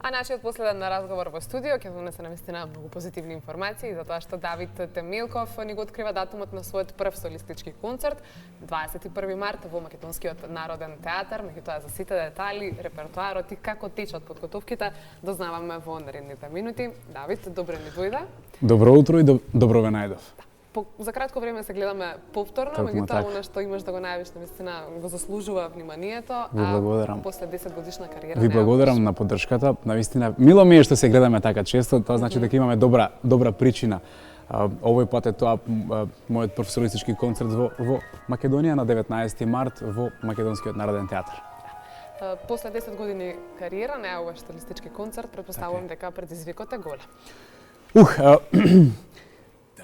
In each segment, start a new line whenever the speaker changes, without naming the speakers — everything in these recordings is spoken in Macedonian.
А нашиот последен разговор во студио ќе донесе навистина многу позитивни информации за тоа што Давид Темилков ни го открива датумот на својот прв солистички концерт 21 март во Македонскиот народен театар. Меѓутоа за сите детали, репертоарот и како течат подготовките дознаваме во наредните минути. Давид, добро ни дојде.
Добро утро и добро ве најдов.
За кратко време се гледаме повторно, меѓутоа она што имаш да го најавиш навистина го заслужува вниманието.
Ви благодарам.
После 10 годишна кариера.
Ви благодарам на поддршката. Навистина мило ми е што се гледаме така често, тоа значи дека имаме добра причина. Овој пат е тоа мојот прв солистички концерт во Македонија на 19 март во Македонскиот народен театар.
После 10 години кариера најавуваш солистички концерт, претпоставувам дека предизвикот е голем.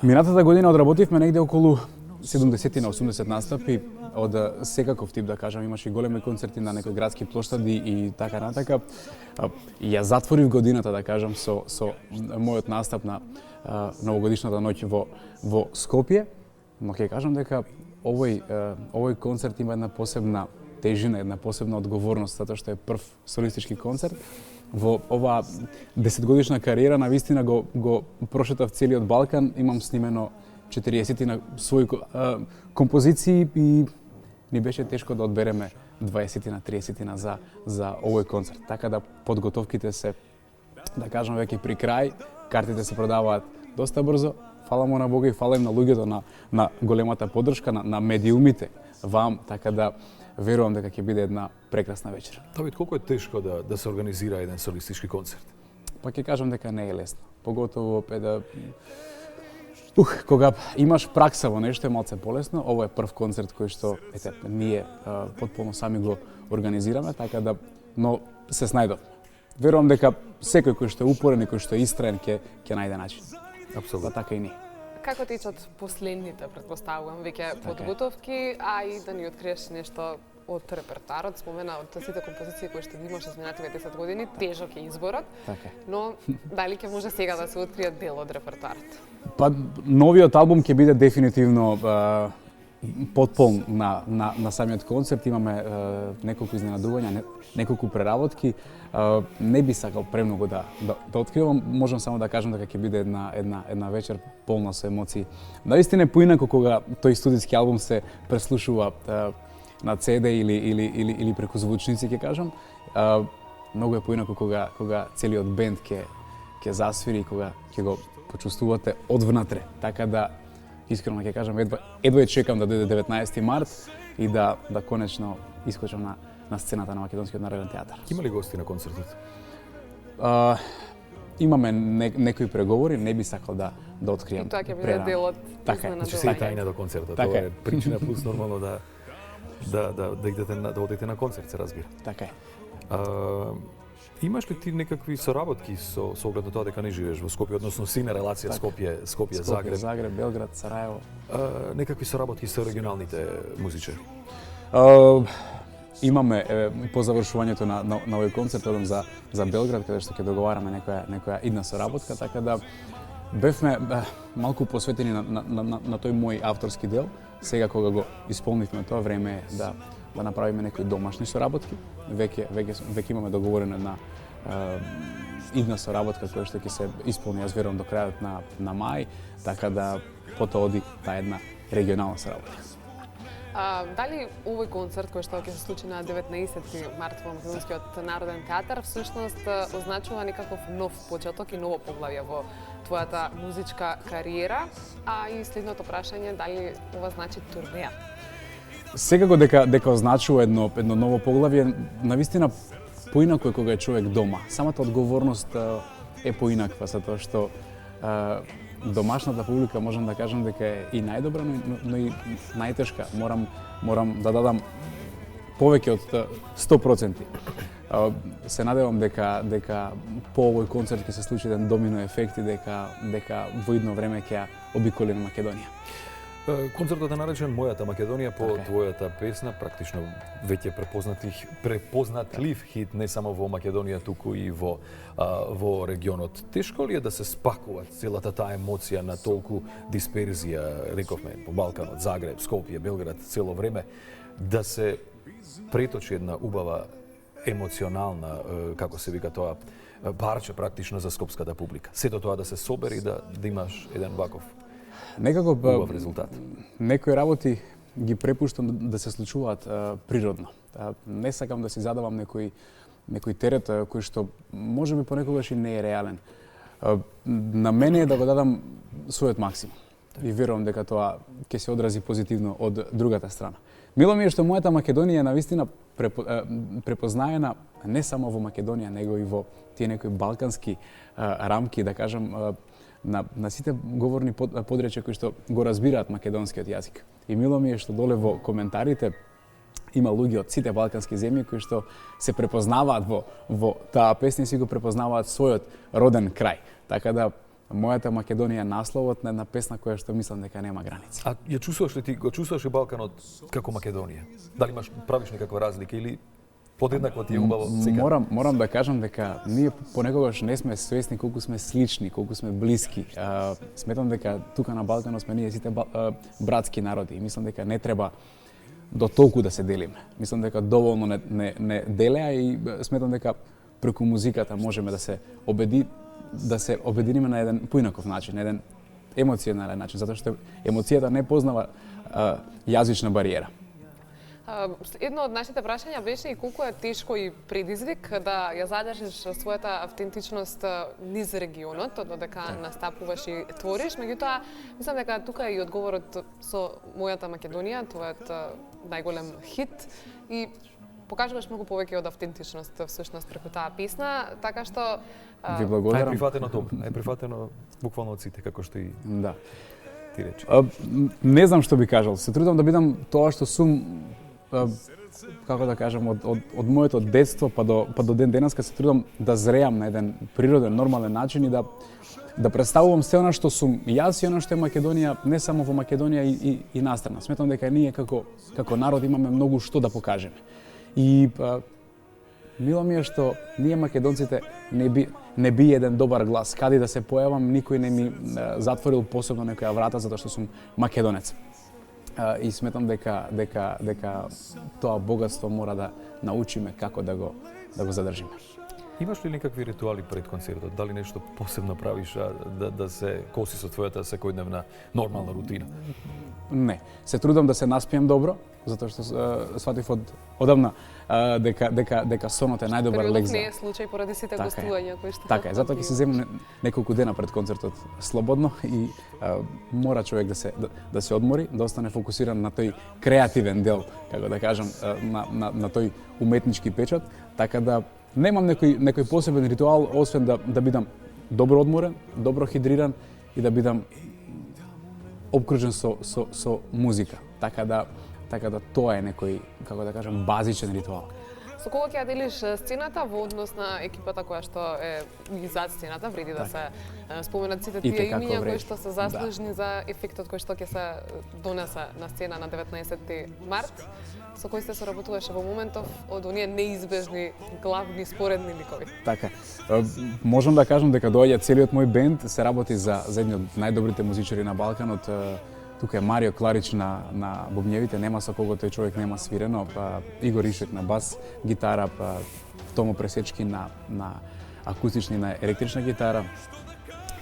Минатата година одработивме негде околу 70 на 80 настапи од секаков тип, да кажам, имаше големи концерти на некои градски плоштади и така натака. Ја затворив годината, да кажам, со мојот настап на новогодишната ноќ во Скопје, но ќе кажам дека овој концерт има една посебна тежина, една посебна одговорност, затоа што е прв солистички концерт. Во оваа 10-годишна кариера навистина го прошетав целиот Балкан, имам снимено 40 на своји композиции и ни беше тешко да одбереме 20 на 30 на за овој концерт. Така да подготовките се, да кажам, веќе при крај, картите се продаваат доста брзо. Фала му на Бога и фала им на луѓето на големата поддршка на медиумите вам, така да верувам дека ќе биде една прекрасна вечер.
Давид, колку е тешко да се организира еден солистички концерт?
Па ќе кажам дека не е лесно. Поготово кога имаш пракса во нешто е малце полесно. Ово е прв концерт кој што ние потполно сами го организираме, така да, но се снајдов. Верувам дека секој кој што е упорен и кој што е истраен ќе најде начин.
Апсолутно.
Така и ние.
Како течат последните, претпоставувам, веќе подготовки, а и да ни откриеш нешто од репертоарот, спомена од сите композиции кои што ги имаш изминативе 10 години, тежок е изборот, но дали ќе може сега да се откриет дел од репертоарот?
Па, новиот албум ќе биде дефинитивно потполн на самиот концерт. Имаме неколку изненадувања, неколку преработки. Не би сакал премногу да откривам, можам само да кажам дека ќе биде една вечер полна со емоции. Наистина поинако кога тој студиски албум се преслушува на CD или преку звучници, ќе кажам. Многу е поинако кога целиот бенд ќе засвири и кога ќе го почувствувате одвнатре. Така да искрено ќе кажам, едва чекам да дојде 19 март и да конечно искочам на сцената на Македонскиот народен театар.
Има ли гости на концертот?
Имаме некои преговори, не би сакал да откриам.
И тоа ќе биде дел од
Значи се тајна до концертот. Тоа е причина плюс нормално да одите на концерт, се разбира.
Така е.
Имаш ли ти некакви соработки со оглед на тоа дека не живееш во Скопје, односно си на релација Скопје Загреб,
Белград, Сараево?
Некакви соработки со регионалните музичари?
Имаме по завршувањето на овој концерт одам за Белград, каде што ќе договараме некоја идна соработка, така да бевме малку посветени на тој мој авторски дел. Сега кога го исполнивме тоа, време е да направиме некои домашни соработки. Веќе имаме договорена една идна соработка која што ќе се исполни, јас верувам, до крајот на мај, така да потоа оди таа една регионална соработка.
Дали овој концерт кој што ќе се случи на 19 март во Македонскиот народен театар всушност означува некаков нов почеток и ново поглавје во твојата музичка кариера, а и следното прашање, дали ова значи турнеја?
Секако дека означува едно ново поглавје, навистина поинако е кога е човек дома. Самата одговорност е поинаква, затоа што домашната публика можам да кажам дека е и најдобра, но и најтешка. Морам да дадам повеќе од 100%. Се надевам дека по овој концерт ќе се случи еден домино ефект и дека во идно време ќе обиколиме Македонија.
Концертот е наречен Мојата Македонија по твојата песна, практично веќе препознатлив хит не само во Македонија, туку и во регионот. Тешко ли е да се спакува целата таа емоција на толку дисперзија, рековме, по Балканот, Загреб, Скопје, Белград, цело време, да се преточи една убава емоционална, како се вика тоа, парче практично за скопската публика. Сето тоа да се собери да имаш еден ваков
некако
убав резултат.
Некои работи ги препуштам да се случуваат природно. Не сакам да си задавам некој терет кој што можеби понекогаш и не е реален. На мене е да го дадам својот максимум. И верувам дека тоа ќе се одрази позитивно од другата страна. Мило ми е што мојата Македонија е навистина препознаена не само во Македонија, него и во тие некои балкански рамки, да кажам, на сите говорни подречја кои што го разбираат македонскиот јазик. И мило ми е што доле во коментарите има луѓе од сите балкански земји кои што се препознаваат во таа песна и си го препознаваат својот роден крај. Така да мојата Македонија е насловот на една песна која што мислам дека нема граници.
А ја чувствуваш ли ти, го чувствуваш ли Балканот како Македонија? Дали правиш некаква разлика или подеднакво ти е убаво сега?
Морам да кажам дека ние понекогаш не сме свесни колку сме слични, колку сме блиски. Сметам дека тука на Балканот сме ние сите братски народи и мислам дека не треба до толку да се делиме. Мислам дека доволно не делеа и сметам дека преку музиката можеме да се обединиме на еден поинаков начин, на еден емоционален начин, затоа што емоцијата не познава јазична бариера.
Едно од нашите прашања беше и колку е тешко и предизвик да ја задржиш својата автентичност низ регионот, додека настапуваш и твориш, меѓутоа мислам дека тука е и одговорот со мојата Македонија, твојот најголем хит и покажуваш многу повеќе од автентичност всушност преку таа песна, така што
Ви благодарам.
Е прифатено буквално од сите, како што и
да
ти рече.
Не знам што би кажал. Се трудам да бидам тоа што сум, како да кажам, од моето детство па до ден денеска се трудам да зреам на еден природен, нормален начин и да представувам се она што сум јас и она што е Македонија, не само во Македонија и настрана. Сметам дека ние како народ имаме многу што да покажеме. И мило ми е што ние македонците не би еден добар глас. Каде да се појавам, никој не ми затворил посебно некоја врата затоа што сум македонец. И сметам дека тоа богатство мора да научиме како да го задржиме.
Имаш ли некакви ритуали пред концертот? Дали нешто посебно правиш да се коси со твојата секојдневна нормална рутина?
Не. Се трудам да се наспием добро, затоа што сватив одамна дека сонот е најдобар лек за.
Не е случај поради сите гостувања кои што.
Така е, затоа ќе се земам неколку дена пред концертот слободно и мора човек да се одмори, да остане фокусиран на тој креативен дел, како да кажам, на тој уметнички печат, така да немам некој посебен ритуал, освен да бидам добро одморен, добро хидриран и да бидам обкружен со музика. Така да тоа е некој, како да кажам, базичен ритуал.
Со кого ќе ја делиш сцената во однос на екипата која што е зад сцената, вреди да се споменат сите тие имиња кои што се заслужни за ефектот кој што ќе се донесе на сцена на 19 март, со кој сте соработуваше во моментов од оние неизбежни главни споредни ликови.
Така. Можам да кажам дека доаѓа целиот мој бенд, се работи за едни од најдобрите музичари на Балканот. Тука е Марио Кларич на бубњевите, нема со кого тој човек нема свирено, Игор Ишек на бас гитара, Томо Пресечки на акустична и на електрична гитара,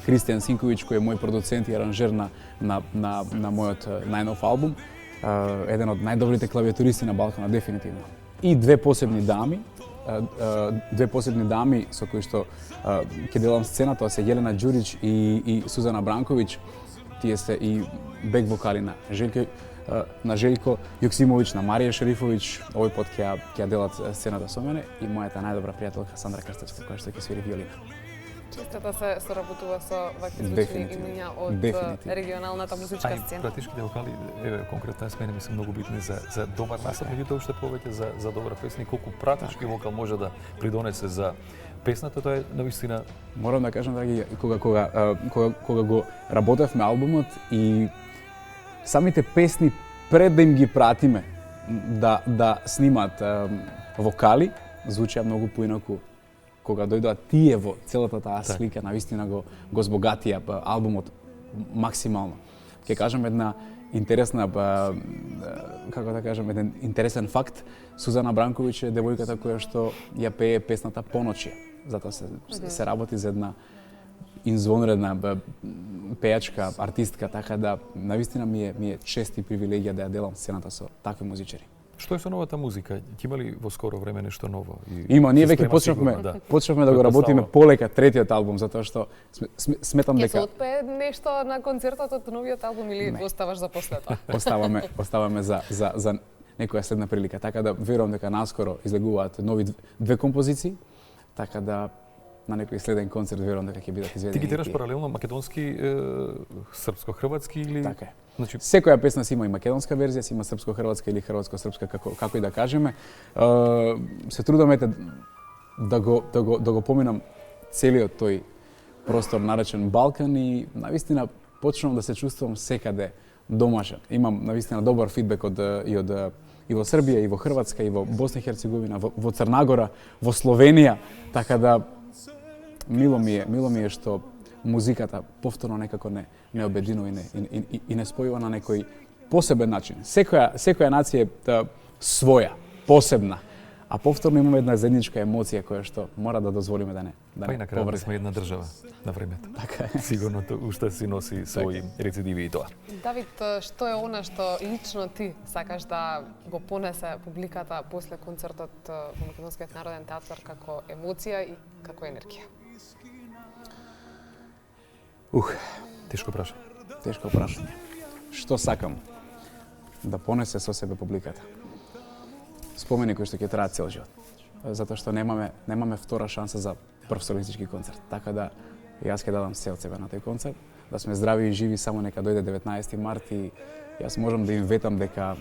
Христијан Синковиќ кој е мој продуцент и аранжер на мојот најнов албум, еден од најдобрите клавиатуристи на Балканот дефинитивно. И две посебни дами со кои што ќе делам сцена, тоа се Јелена Ѓурич и Сузана Бранковиќ. Тие се и бек вокали на Желјко Јоксимовиќ, на Марија Шерифовиќ. Овој пат ќе делат сцената со мене и мојата најдобра пријателка Сандра Крстевска, која што ќе свири виолина.
Често да се соработува со вакви звучни имиња од регионалната музичка сцена.
Пратишките вокали, конкретно с мене ми се многу битни за добар настап, меѓутоа уште повеќе за добра песна и колку пратишки вокал може да придонесе за песната, тоа е навистина.
Морам да кажам, драги, кога го работевме албумот и самите песни пред да им ги пратиме да снимаат вокали, звучеа многу поинаку. Кога дојдоа тие во целата таа слика, навистина го збогатија албумот максимално. Ќе кажам една интересна, како да кажам, еден интересен факт. Сузана Бранковиќ е девојката која што ја пее песната Поночи. затоа се работи за една инзвонредна пејачка, артистка, така да навистина ми е чест и привилегија да ја делам сцената со такви музичари.
Што е со новата музика? Има ли во скоро време нешто ново?
Има, ние веќе почнавме да го работиме полека третиот албум, затоа што сметам дека...
Ќе се отпее нешто на концертот од новиот албум или оставаш за после тоа?
Оставаме за некоја следна прилика, така да верувам дека наскоро излегуваат нови две композиции, така да на некој следен концерт верувам дека ќе бидат изведени.
Ти ги тераш паралелно македонски, српско-хрватски или?
Така е.
Значи...
Секоја песна си има и македонска верзија, си има српско-хрватска или хрватско-српска, како и да кажеме. Се трудам да го поминам целиот тој простор наречен Балкан и навистина почнувам да се чувствувам секаде домашен. Имам навистина добар фидбек и во Србија, и во Хрватска, и во Босна и Херцеговина, во Црнагора, во Словенија, така да мило ми е што музиката повторно некако не обединува и не спојува на некој посебен начин. Секоја нација е своја, посебна, а повторно имаме една заедничка емоција која што мора да дозволиме да не
па и на крај сме една држава на времето.
Така е.
Сигурно уште си носи своји рецидиви и тоа.
Давид, што е она што лично ти сакаш да го понесе публиката после концертот во Македонскиот народен театар како емоција и како енергија?
Тешко прашање.
Тешко прашање. Што сакам да понесе со себе публиката? Спомени кои што ќе траат цел живот. Затоа што немаме втора шанса за прв солистички концерт. Така да јас ќе дадам се од себе на тој концерт, да сме здрави и живи, само нека дојде 19 март и јас можам да им ветам дека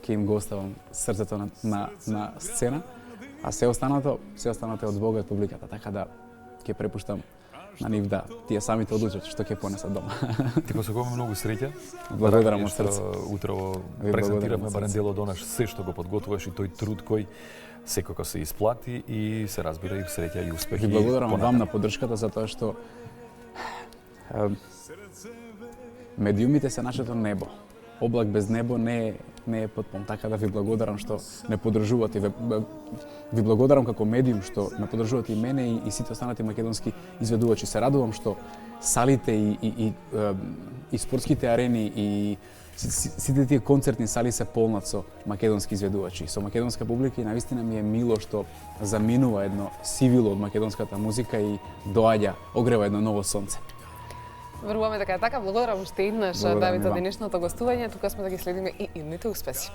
ќе им го оставам срцето на сцена, а се останато е од Бога и од публиката. Така да ќе препуштам на нив да тие самите одлучат што ќе понесат дома.
Ти посакуваме многу среќа.
Благодарам од срце.
Утрово презентиравме барем дел од онаш се што го подготвуваш и тој труд кој секако се исплати и се разбира и среќа и успехи.
Ви благодарам вам на поддршката затоа што медиумите се нашето небо. Облак без небо не е потпун, така да ви благодарам што ме поддржувате. Ви благодарам како медиум што ме поддржувате и мене и сите останати македонски изведувачи. Се радувам што салите и спортските арени и сите тие концертни сали се полнат со македонски изведувачи, со македонска публика и навистина ми е мило што заминува едно сивило од македонската музика и доаѓа, огрева едно ново сонце.
Веруваме дека е така. Благодарам уште еднаш, Давид, за денешното гостување. Тука сме да ги следиме и идните успеси.